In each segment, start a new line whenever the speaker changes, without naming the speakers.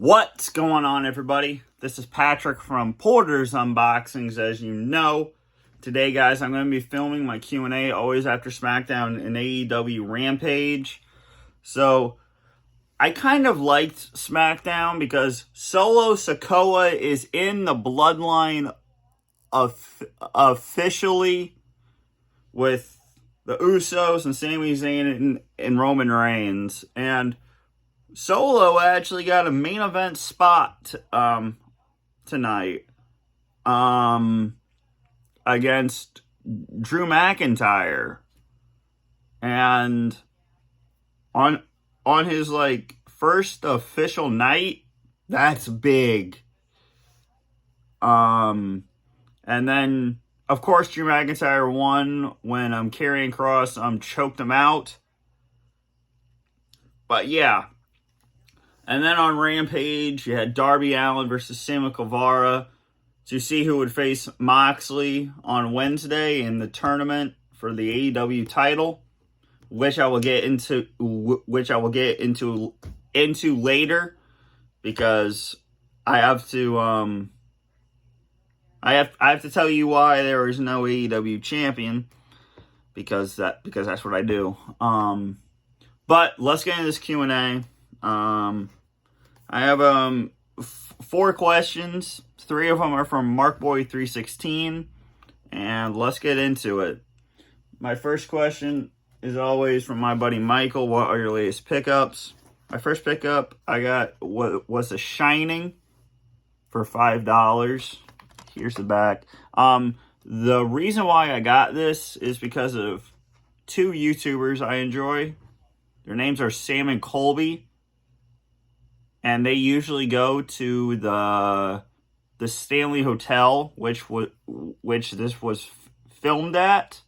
What's going on, everybody? This is Patrick from Porter's Unboxings. As you know, today, guys, I'm going to be filming my Q&A always after SmackDown and AEW Rampage. So, I kind of liked SmackDown because Solo Sikoa is in the bloodline officially with the Usos and Sami Zayn and Roman Reigns. And Solo actually got a main event spot tonight against Drew McIntyre. And on his first official night, that's big. And then of course Drew McIntyre won when Karrion Kross choked him out. But yeah. And then on Rampage, you had Darby Allin versus Sammy Guevara to see who would face Moxley on Wednesday in the tournament for the AEW title, which I will get into later, because I have to tell you why there is no AEW champion, because that's what I do. But let's get into this Q&A. I have 4 questions. 3 of them are from MarkBoy316, and let's get into it. My first question is always from my buddy Michael. What are your latest pickups? My first pickup I got was The Shining for $5. Here's the back. The reason why I got this is because of 2 YouTubers I enjoy. Their names are Sam and Colby. And they usually go to the Stanley Hotel, which this was filmed at.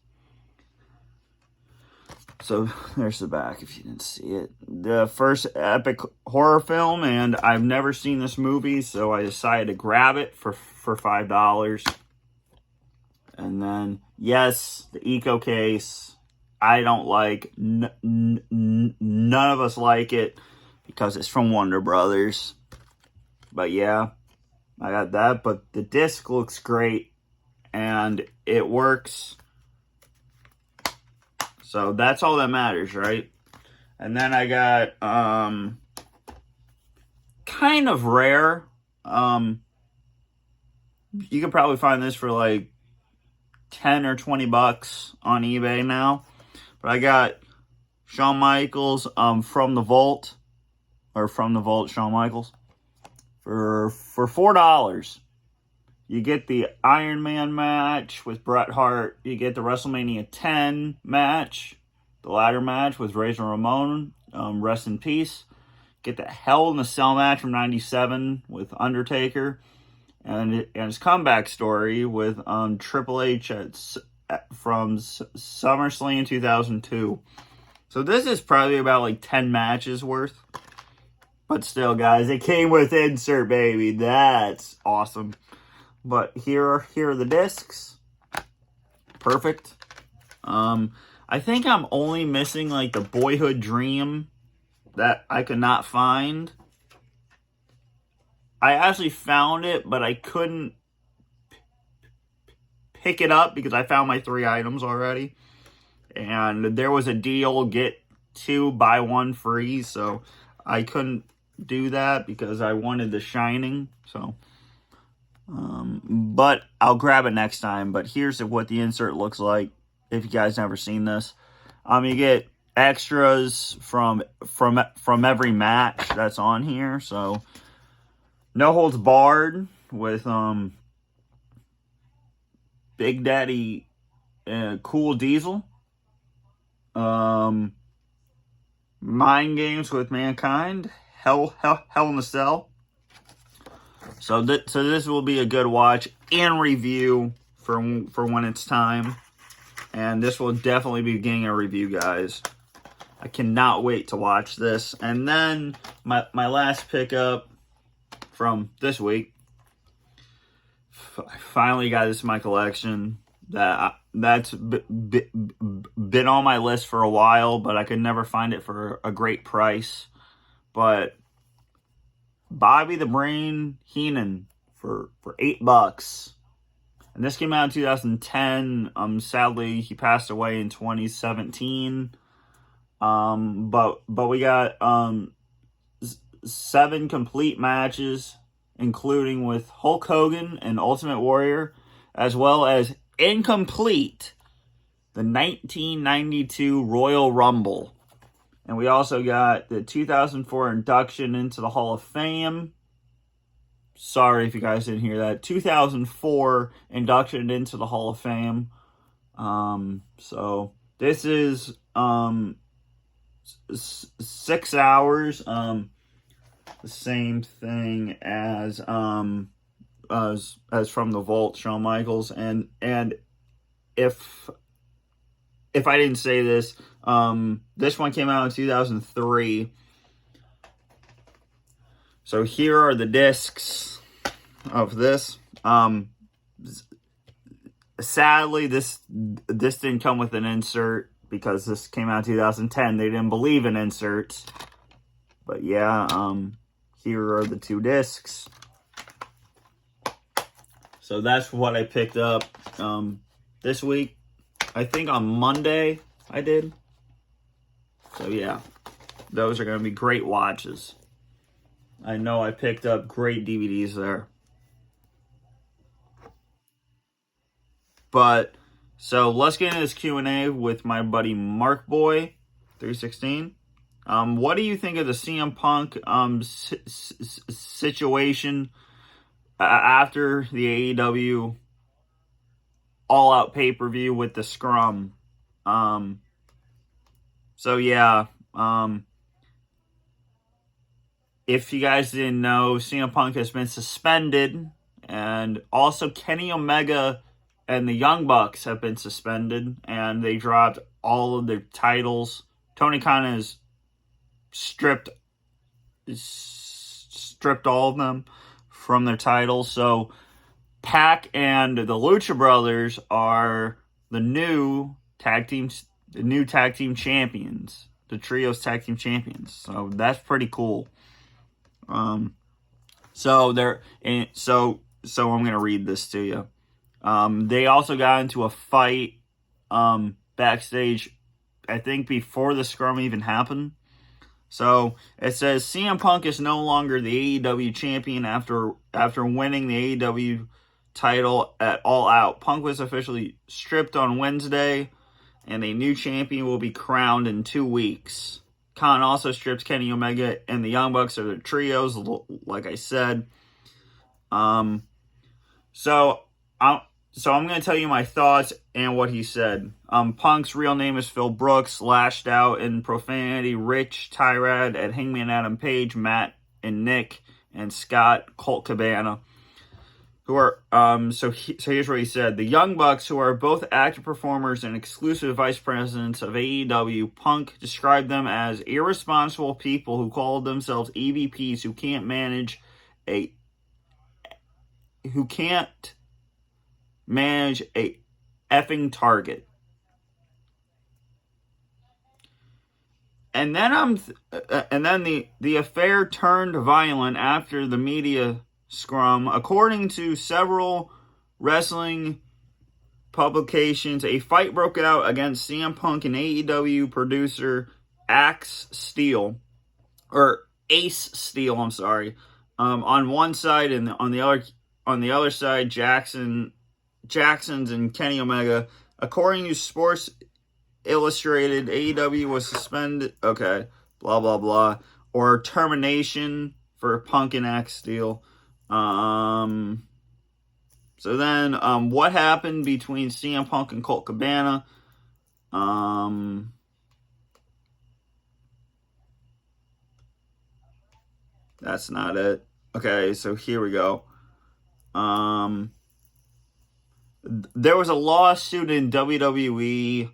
So there's the back if you didn't see it. The first epic horror film, and I've never seen this movie, so I decided to grab it for $5. And then, yes, the Eco case. I don't like. None of us like it, because it's from Warner Brothers. But yeah, I got that. But the disc looks great, and it works. So that's all that matters, right? And then I got kind of rare. You can probably find this for like 10 or 20 bucks on eBay now. But I got Shawn Michaels from the Vault. Or From the Vault, Shawn Michaels, for $4. You get the Iron Man match with Bret Hart. You get the WrestleMania 10 match, the ladder match with Razor Ramon, rest in peace. Get the Hell in a Cell match from '97 with Undertaker, and his comeback story with Triple H from SummerSlam 2002. So this is probably about like 10 matches worth. But still, guys, it came with insert, baby. That's awesome. But here are the discs. Perfect. I think I'm only missing like the Boyhood Dream that I could not find. I actually found it, but I couldn't pick it up because I found my 3 items already. And there was a deal, get 2, buy 1 free. So I couldn't do that because I wanted The Shining. So but I'll grab it next time. But here's what the insert looks like if you guys never seen this. You get extras from every match that's on here. So No Holds Barred with Big Daddy Cool Diesel. Mind Games with Mankind. Hell in a Cell. So this will be a good watch and review for when it's time. And this will definitely be getting a review, guys. I cannot wait to watch this. And then my last pickup from this week. I finally got this in my collection. That's been on my list for a while, but I could never find it for a great price. But Bobby the Brain Heenan for $8. And this came out in 2010. Sadly, he passed away in 2017. But we got 7 complete matches, including with Hulk Hogan and Ultimate Warrior, as well as incomplete the 1992 Royal Rumble. And we also got the 2004 induction into the Hall of Fame. Sorry if you guys didn't hear that. 2004 induction into the Hall of Fame. So this is 6 hours. The same thing as from the Vault, Shawn Michaels, and if I didn't say this, this one came out in 2003. So here are the discs of this. Sadly, this didn't come with an insert because this came out in 2010. They didn't believe in inserts. But yeah, here are the 2 discs. So that's what I picked up this week. I think on Monday I did. So yeah, those are going to be great watches. I know I picked up great DVDs there. But, so let's get into this Q&A with my buddy Mark Boy 316. What do you think of the CM Punk situation after the AEW All Out pay-per-view with the Scrum? So yeah, if you guys didn't know, CM Punk has been suspended, and also Kenny Omega and the Young Bucks have been suspended, and they dropped all of their titles. Tony Khan has stripped all of them from their titles. So Pac and the Lucha Brothers are the new tag team champions, the trios tag team champions. So that's pretty cool. So I'm gonna read this to you. They also got into a fight backstage, I think before the Scrum even happened. So it says CM Punk is no longer the AEW champion after winning the AEW title at All Out. Punk was officially stripped on Wednesday, and a new champion will be crowned in 2 weeks. Khan also stripped Kenny Omega and the Young Bucks of their trios, like I said. So I'm going to tell you my thoughts and what he said. Punk's real name is Phil Brooks, lashed out in profanity, rich tirade at Hangman Adam Page, Matt and Nick, and Scott Colt Cabana. Who are so here's what he said. The Young Bucks, who are both active performers and exclusive vice presidents of AEW, Punk described them as irresponsible people who called themselves EVPs who can't manage a effing target. And then the affair turned violent after the media scrum. According to several wrestling publications, a fight broke out against CM Punk and AEW producer Ace Steel, I'm sorry. On one side, and on the other side, Jackson's and Kenny Omega. According to Sports Illustrated, AEW was suspended. Okay, blah blah blah, or termination for Punk and Axe Steel. So then, what happened between CM Punk and Colt Cabana? That's not it. Okay, so here we go. There was a lawsuit in WWE.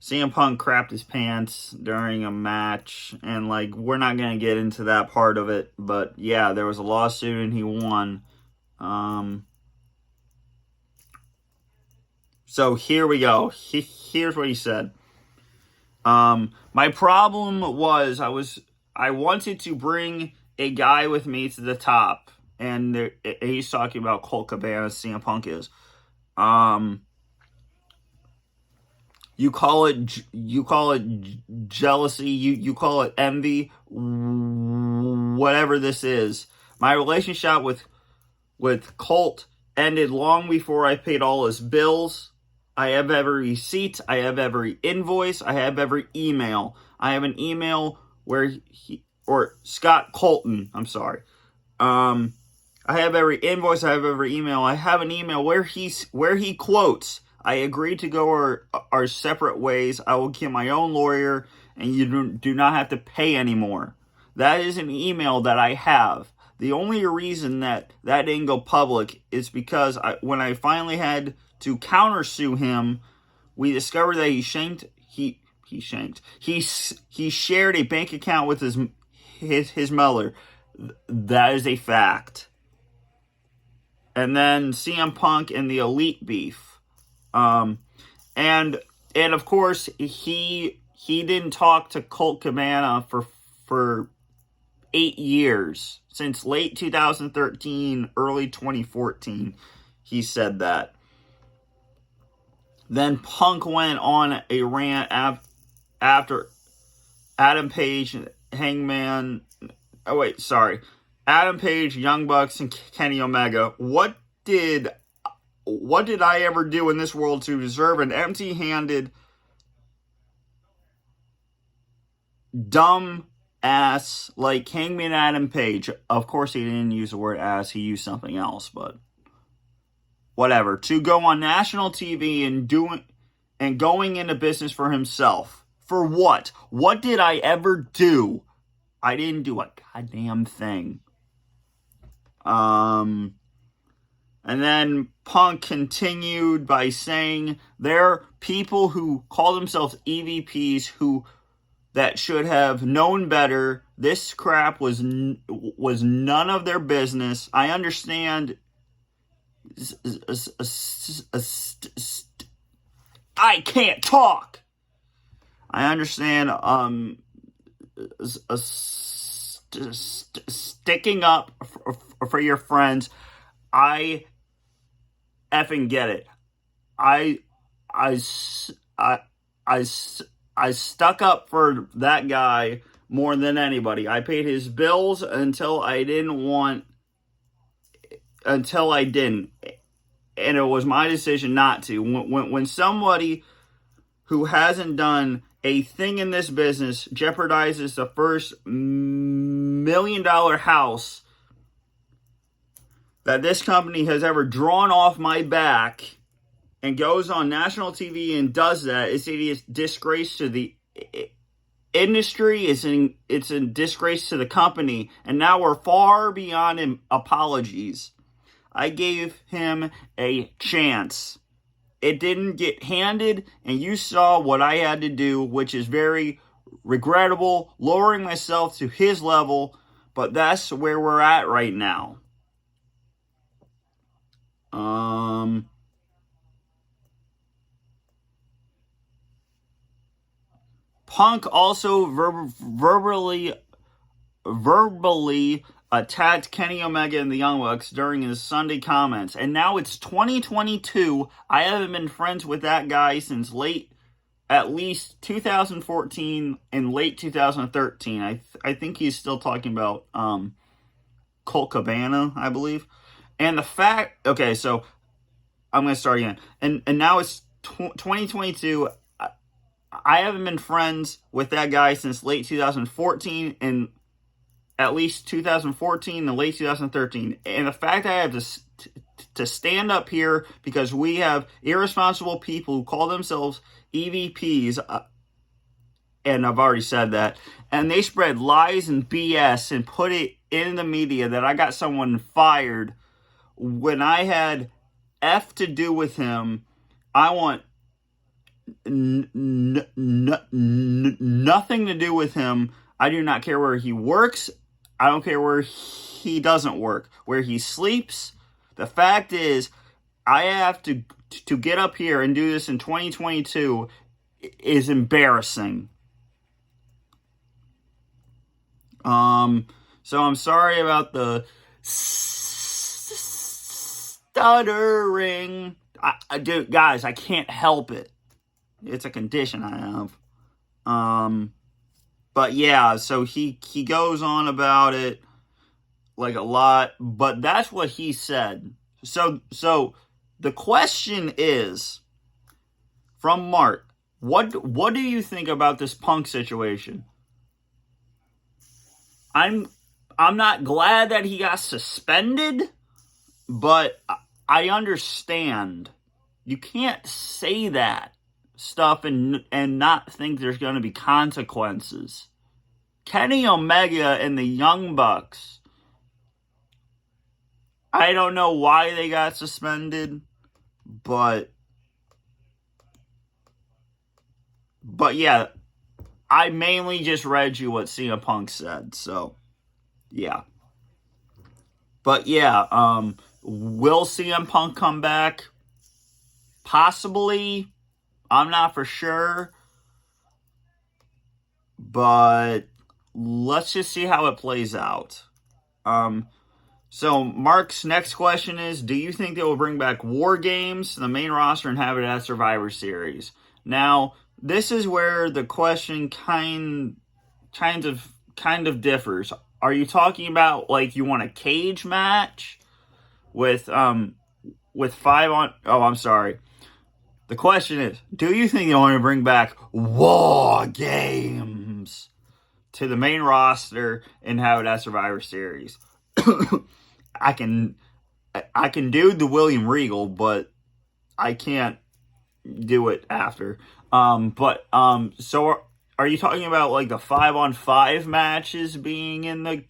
CM Punk crapped his pants during a match, and we're not gonna get into that part of it, but yeah, there was a lawsuit and he won. So here we go. Here's what he said. My problem was I was I wanted to bring a guy with me to the top, and he's talking about Colt Cabana. CM Punk is. You call it jealousy. You call it envy. Whatever this is, my relationship with Colt ended long before I paid all his bills. I have every receipt. I have every invoice. I have every email. I have an email where Scott Colton. I'm sorry. I have every invoice. I have every email. I have an email where he quotes, "I agreed to go our separate ways. I will get my own lawyer, and you do not have to pay anymore." That is an email that I have. The only reason that didn't go public is because when I finally had to countersue him, we discovered that he shared a bank account with his mother. That is a fact. And then CM Punk and the Elite beef. And of course he didn't talk to Colt Cabana for 8 years, since late 2013, early 2014. He said that. Then Punk went on a rant after Adam Page, Hangman. Oh wait, sorry. Adam Page, Young Bucks, and Kenny Omega. What did I ever do in this world to deserve an empty-handed, dumb ass like Hangman Adam Page? Of course, he didn't use the word ass. He used something else, but whatever. To go on national TV and going into business for himself. For what? What did I ever do? I didn't do a goddamn thing. And then Punk continued by saying there are people who call themselves EVPs that should have known better. This crap was none of their business. I understand. I can't talk. I understand. Sticking up for your friends. I effing get it. I stuck up for that guy more than anybody. I paid his bills until I didn't. And it was my decision not to. When somebody who hasn't done a thing in this business jeopardizes the first $1 million house that this company has ever drawn off my back and goes on national TV and does that, it's a disgrace to the industry. It's a disgrace to the company. And now we're far beyond apologies. I gave him a chance. It didn't get handed, and you saw what I had to do, which is very regrettable, lowering myself to his level, but that's where we're at right now. Punk also verbally attacked Kenny Omega and the Young Bucks during his Sunday comments. And now it's 2022. I haven't been friends with that guy since at least 2014 and late 2013. I think he's still talking about Colt Cabana, I believe. And the fact, okay, so I'm going to start again. And now it's 2022. I haven't been friends with that guy since late 2014 and at least 2014 and late 2013. And the fact that I have to stand up here because we have irresponsible people who call themselves EVPs, and I've already said that, and they spread lies and BS and put it in the media that I got someone fired when I had F to do with him. I want nothing to do with him. I do not care where he works. I don't care where he doesn't work, where he sleeps. The fact is, I have to get up here and do this in 2022 is embarrassing. So I'm sorry about the stuttering. Dude, guys, I can't help it. It's a condition I have. But yeah, so he goes on about it like a lot, but that's what he said. So the question is from Mark, what do you think about this Punk situation? I'm not glad that he got suspended, but I understand. You can't say that stuff and not think there's going to be consequences. Kenny Omega and the Young Bucks, I don't know why they got suspended, but yeah, I mainly just read you what CM Punk said, so yeah. But yeah, will CM Punk come back? Possibly. I'm not for sure. But let's just see how it plays out. So Mark's next question is, do you think they will bring back War Games, the main roster, and have it at Survivor Series? Now, this is where the question kind of differs. Are you talking about like you want a cage match with 5 on? Oh, I'm sorry. The question is, do you think they want to bring back War Games to the main roster and have it at Survivor Series? I can do the William Regal, but I can't do it after. So are you talking about like the 5-on-5 matches being in the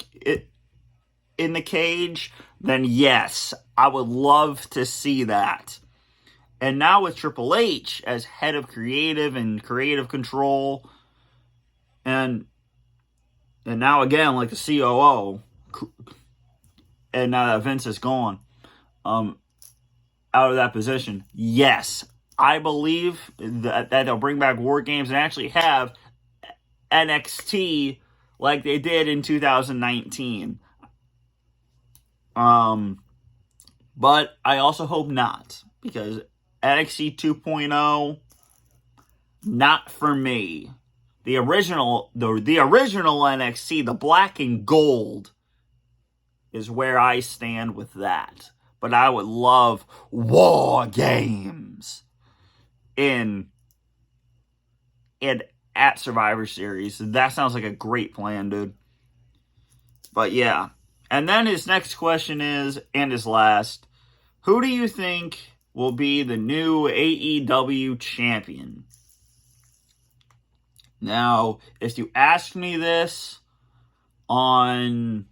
cage? Then yes, I would love to see that. And now with Triple H as head of creative and creative control, and now again like the COO, and now that Vince is gone, out of that position, yes, I believe that they'll bring back War Games and actually have NXT like they did in 2019. But I also hope not, because NXT 2.0, not for me. The original NXT, the black and gold, is where I stand with that. But I would love War Games in at Survivor Series. That sounds like a great plan, dude. But yeah. And then his next question is, and his last, who do you think will be the new AEW champion? Now, if you asked me this on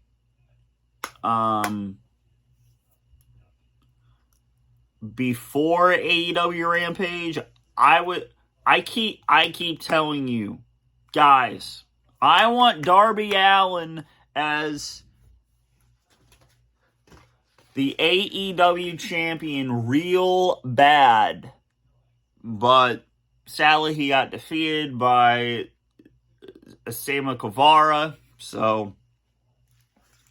before AEW Rampage, I keep telling you, guys, I want Darby Allin as the AEW champion real bad. But sadly he got defeated by Sammy Guevara, so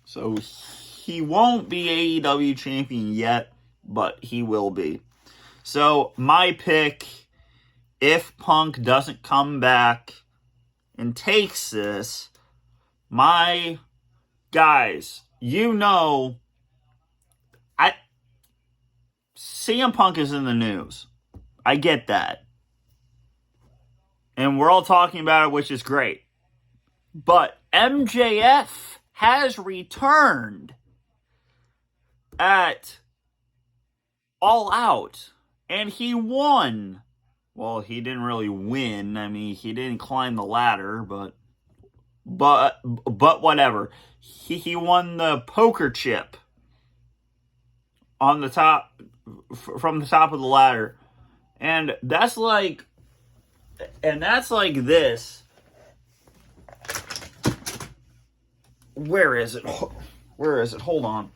he won't be AEW champion yet, but he will be. So my pick, if Punk doesn't come back and takes this, my guys, CM Punk is in the news. I get that. And we're all talking about it, which is great. But MJF has returned at All Out, and he won. Well, he didn't really win. I mean, he didn't climb the ladder, but whatever. He won the poker chip on the top, from the top of the ladder, and that's like this. Where is it? Hold on.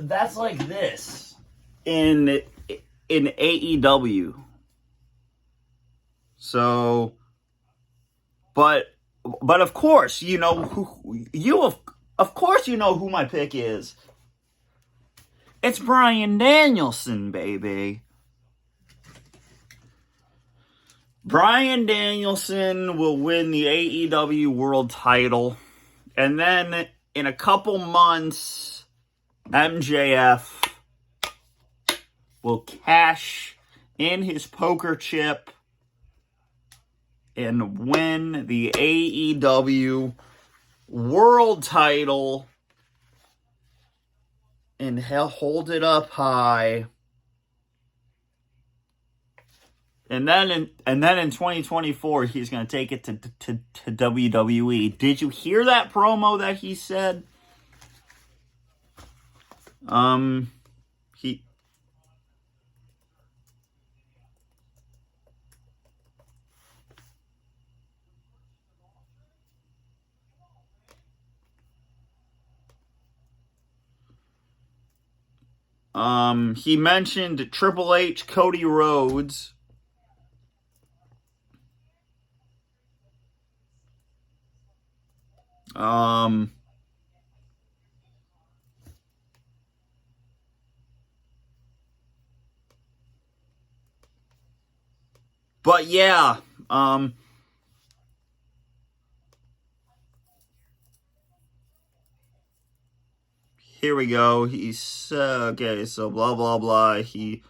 that's like this in AEW. So, but of course, you know who of course you know who my pick is. It's Bryan Danielson, baby. Bryan Danielson will win the AEW World Title, and then in a couple months, MJF will cash in his poker chip and win the AEW World Title, and he'll hold it up high. And then in 2024, he's going to take it to WWE. Did you hear that promo that he said? He mentioned Triple H, Cody Rhodes. But yeah, here we go. He's okay. So blah blah blah. He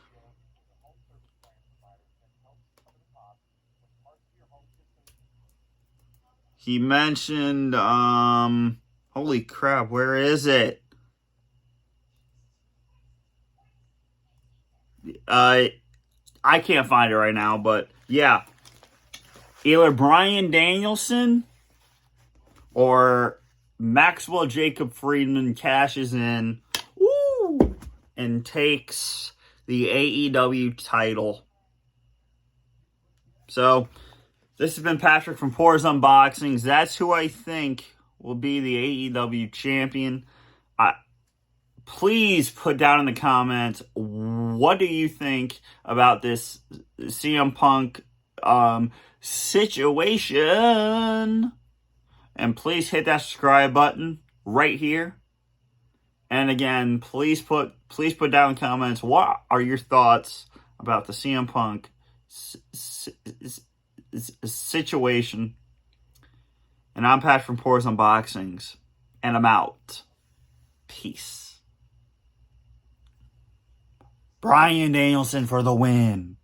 mentioned holy crap, where is it? I can't find it right now, but yeah. Either Bryan Danielson or Maxwell Jacob Friedman cashes in, woo, and takes the AEW title. So, this has been Patrick from Poor's Unboxings. That's who I think will be the AEW champion. Please put down in the comments, what do you think about this CM Punk situation? And please hit that subscribe button right here. And again, please put down in the comments, what are your thoughts about the CM Punk situation? And I'm Pat from Poor's Unboxings, and I'm out. Peace. Bryan Danielson for the win.